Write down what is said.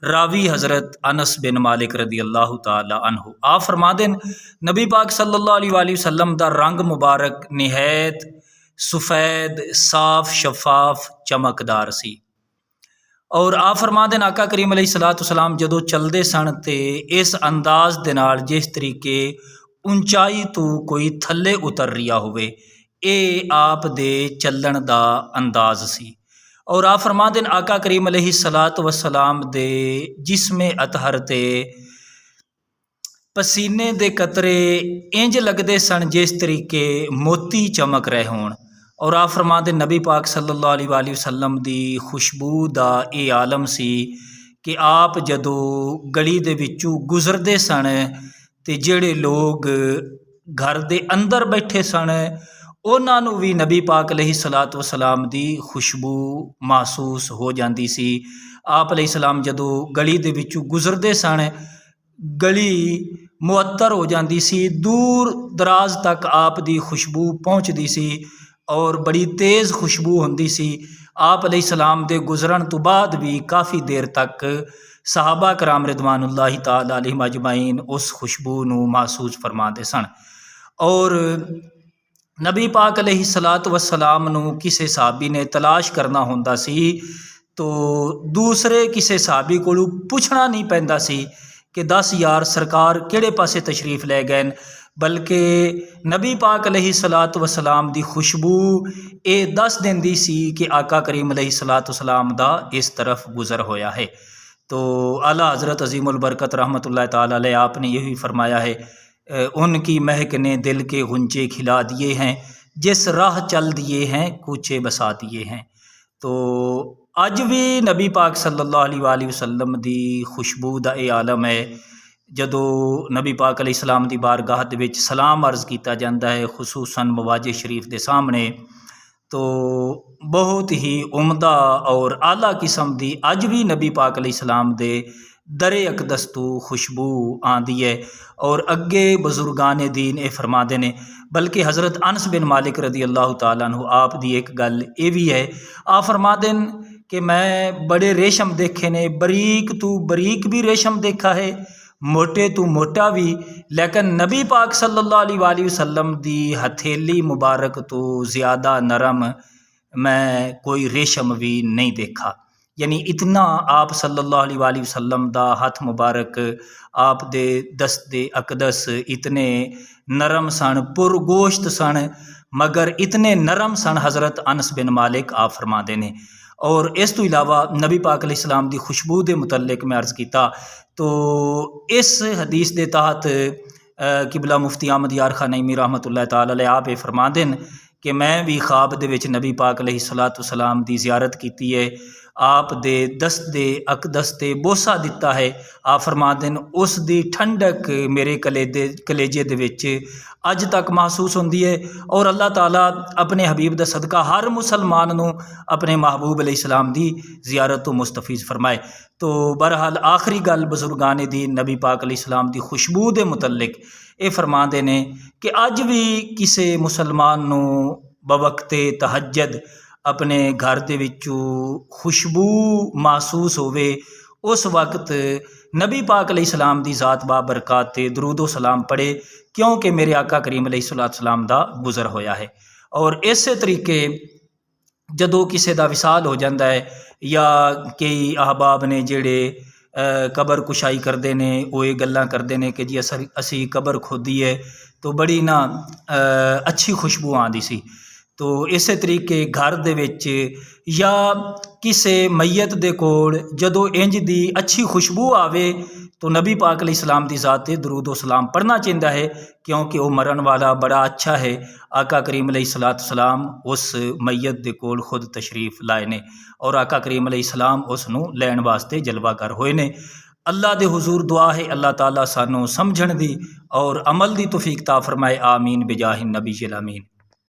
रावी हज़रत अनस बिन मालिक रदी अल्लाह ताला अन्हु आप फरमादे नबी पाक सल्लल्लाहु अलैहि वसल्लम दा रंग मुबारक निहायत सफ़ैद साफ शफाफ चमकदार सी। और आप फरमादे आका करीम अलैहिस्सलाम जदों चलते सन तो इस अंदाज दे नाल जिस तरीके ऊंचाई तो कोई थले उतर रहा होवे ये आप दे चलन दा अंदाज सी। और आप फरमादे आका करीम अलैहिस्सलाम दे जिस्मे अतहर ते पसीने दे कतरे इंज लगते सन जिस तरीके मोती चमक रहे होण। और आप फरमाते नबी पाक सल्लल्लाहु अलैहि वसल्लम दी खुशबू दा ये आलम सी कि आप जदों गली दे विचों गुजरते सन ते जेड़े लोग घर दे अंदर बैठे सन उन्हां नूं भी नबी पाक अलैहिस्सलातु वस्सलाम दी खुशबू महसूस हो जाती सी। आप अलैहिस्सलाम जदों गली दे विचों गुजरते सन गली मुअत्तर हो जाती सी, दूर दराज तक आप दी खुशबू पहुँचती सी और बड़ी तेज़ खुशबू होंदी सी। आप अलैहिस्सलाम दे गुजरन तो बाद भी काफ़ी देर तक सहाबा कराम रिदवानुल्लाहि ताला अलैहिम अजमाइन उस खुशबू नूं महसूस फरमाते सन। और नबी पाक अलैहिस्सलातु वस्सलाम नूं किसी सहाबी ने तलाश करना होंदा सी तो दूसरे किसी सहाबी कोलों पुछना नहीं पैंदा सी कि दस यार सरकार किहड़े पासे तशरीफ़ लै गए, बल्कि नबी पाक अलैहिस्सलातु वस्सलाम दी खुशबू ये दस देंदी सी कि आका करीम अलैहिस्सलातु वस्सलाम दा इस तरफ गुज़र होया है। तो आला हज़रत अज़ीमुल बरकत रहमतुल्लाहि ताला अलैह आपने यही फरमाया है, उनकी महक ने दिल के गुंचे खिला दिए हैं, जिस राह चल दिए हैं कूचे बसा दिए हैं। तो अज भी नबी पाक सल्लल्लाहु अलैहि वसल्लम दी खुशबू दा ये आलम है। जदों नबी पाक अलैहिस्सलाम दी बारगाह दे विच सलाम अर्ज़ किया जाता है खुसूसन मवाजे शरीफ के सामने, तो बहुत ही उमदा और आला किस्म दी अज भी नबी पाक अलैहिस्सलाम दे दरे अकदस तो खुशबू आँदी है। और अगे बजुर्गान दीन ये फरमाते ने, बल्कि हज़रत अनस बिन मालिक रदी अल्लाह ताला अन्हु आप दी एक गल ये भी है, आप फरमाते कि मैं बड़े रेशम देखे ने, बरीक तो बरीक भी रेशम देखा है, मोटे तो मोटा भी, लेकिन नबी पाक सल्लल्लाहु अलैहि वसल्लम दी हथेली मुबारक तो ज़्यादा नरम मैं कोई रेशम भी नहीं देखा। यानी इतना आप सल्लल्लाहु अलैहि वसल्लम दा हथ मुबारक आप दे दस्ते अकदस इतने नरम सन, पुरगोश्त सन, मगर इतने नरम सन हज़रत अनस बिन मालिक आप फरमाते ने। और इस तो इलावा नबी पाक अलैहिस्सलाम दी खुशबू के मुतल्लिक मैं अर्ज़ किया तो इस हदीस के तहत किबला मुफ्ती अहमद यार खान नईमी रहमतुल्लाहि ताला अलैह आप ये फरमाते हैं कि मैं भी ख्वाब दे विच नबी पाक अलैहिस्सलातु वस्सलाम दी ज़ियारत की है, आप दे दस्ते अकदस ते बोसा दिता है। आप फरमाते हैं उस दी ठंडक मेरे कलेजे दे विच अज तक महसूस होंदी है। और अल्लाह ताला अपने हबीब दा सदका हर मुसलमान नूं अपने महबूब अलैहिस्सलाम दी ज़ियारत तो मुस्तफीज़ फरमाए। तो बहरहाल आखिरी गल बजुर्गान दीन नबी पाक अलैहिस्सलाम दी खुशबू दे मुतल्लिक ये फरमाते ने कि अज भी किसी मुसलमान नूं बवक्ते तहज्जुद अपने घर दे विचों खुशबू महसूस होवे उस वक्त नबी पाक अलैहिस्सलाम दी ज़ात बाबरकत ते दरूद व सलाम पढ़े, क्योंकि मेरे आका करीम अलैहिस्सलाम दा गुज़र होया है। और इस तरीके जदों किसी दा विसाल हो जाता है या कई अहबाब ने जेड़े कबर कुशाई करते हैं वो ये गल्लां करते हैं कि जी असी कबर खोदी है तो बड़ी ना अच्छी खुशबू आँदी सी। तो इस तरीके घर दे विच या किसी मैयत दे कोल जदों इंज दी अच्छी खुशबू आवे तो नबी पाक अलैहिस्सलाम दी ज़ात ते दरूद व सलाम पढ़ना चाहिए है, क्योंकि वो मरण वाला बड़ा अच्छा है। आका करीम अलैहिस्सलाम उस मैयत दे कोल खुद तशरीफ़ लाए ने और आका करीम अलैहिस्सलाम उसनूं लैण वास्ते जलवागर होए ने। अल्लाह दे हुजूर दुआ है अल्लाह ताला सानू समझण दी और अमल दी तौफीक ता फरमाए। आमीन बिजाहिन नबी अमीन।